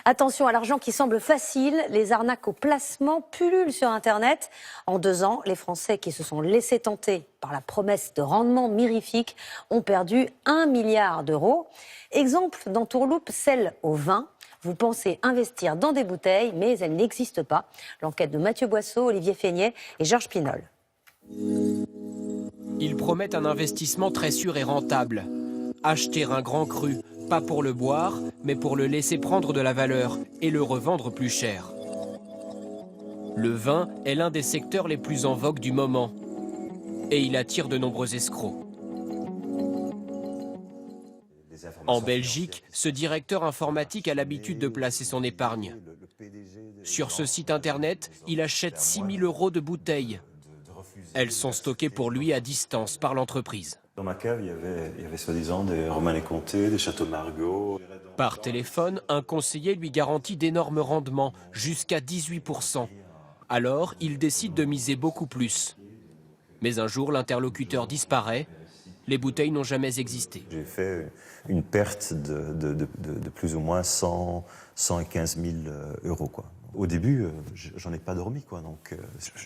Attention à l'argent qui semble facile, les arnaques au placement pullulent sur Internet. En 2 ans, les Français qui se sont laissés tenter par la promesse de rendement mirifique ont perdu 1 milliard d'euros. Exemple d'entourloupe, celle au vin. Vous pensez investir dans des bouteilles, mais elles n'existent pas. L'enquête de Mathieu Boisseau, Olivier Feignet et Georges Pinol. Ils promettent un investissement très sûr et rentable. Acheter un grand cru, pas pour le boire, mais pour le laisser prendre de la valeur et le revendre plus cher. Le vin est l'un des secteurs les plus en vogue du moment. Et il attire de nombreux escrocs. En Belgique, ce directeur informatique a l'habitude de placer son épargne. Sur ce site internet, il achète 6 000 € de bouteilles. Elles sont stockées pour lui à distance par l'entreprise. Dans ma cave, il y avait soi-disant des Romanée-Conté, des Château Margaux. Par téléphone, un conseiller lui garantit d'énormes rendements, jusqu'à 18%. Alors, il décide de miser beaucoup plus. Mais un jour, l'interlocuteur disparaît. Les bouteilles n'ont jamais existé. J'ai fait une perte de plus ou moins 115 000 €, quoi. Au début, j'en ai pas dormi, quoi. Donc,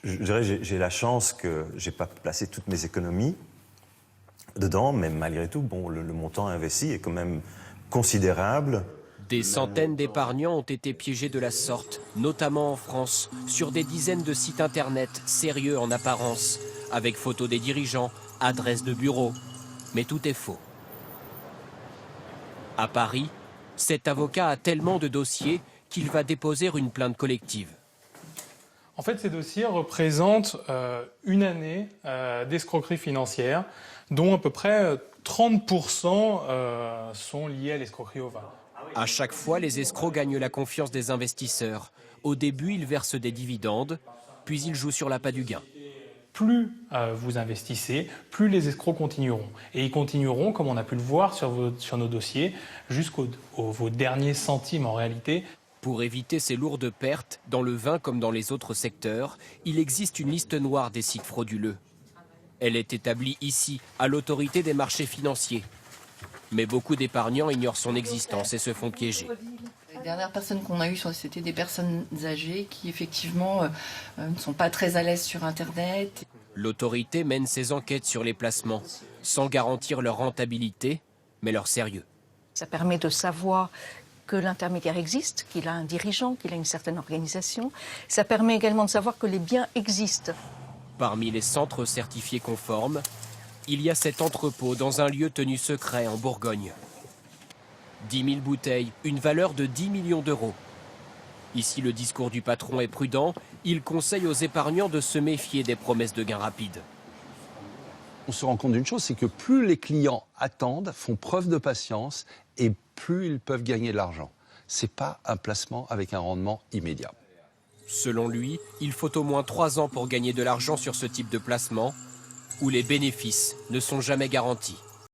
je dirais, j'ai la chance que j'ai pas placé toutes mes économies dedans, mais malgré tout, bon, le montant investi est quand même considérable. Des centaines d'épargnants ont été piégés de la sorte, notamment en France, sur des dizaines de sites internet sérieux en apparence, avec photos des dirigeants, adresses de bureaux. Mais tout est faux. À Paris, cet avocat a tellement de dossiers qu'il va déposer une plainte collective. En fait, ces dossiers représentent une année d'escroquerie financière, dont à peu près 30% sont liés à l'escroquerie au vin. À chaque fois, les escrocs gagnent la confiance des investisseurs. Au début, ils versent des dividendes, puis ils jouent sur l'appât du gain. Plus vous investissez, plus les escrocs continueront. Et ils continueront, comme on a pu le voir sur nos dossiers, jusqu'aux vos derniers centimes en réalité. Pour éviter ces lourdes pertes, dans le vin comme dans les autres secteurs, il existe une liste noire des sites frauduleux. Elle est établie ici, à l'autorité des marchés financiers. Mais beaucoup d'épargnants ignorent son existence et se font piéger. Les dernières personnes qu'on a eues, c'était des personnes âgées qui, effectivement, ne sont pas très à l'aise sur Internet. L'autorité mène ses enquêtes sur les placements, sans garantir leur rentabilité, mais leur sérieux. Ça permet de savoir que l'intermédiaire existe, qu'il a un dirigeant, qu'il a une certaine organisation. Ça permet également de savoir que les biens existent. Parmi les centres certifiés conformes, il y a cet entrepôt dans un lieu tenu secret en Bourgogne. 10 000 bouteilles, une valeur de 10 millions d'euros. Ici, le discours du patron est prudent. Il conseille aux épargnants de se méfier des promesses de gains rapides. On se rend compte d'une chose, c'est que plus les clients attendent, font preuve de patience, et plus ils peuvent gagner de l'argent. Ce n'est pas un placement avec un rendement immédiat. Selon lui, il faut au moins 3 ans pour gagner de l'argent sur ce type de placement, où les bénéfices ne sont jamais garantis.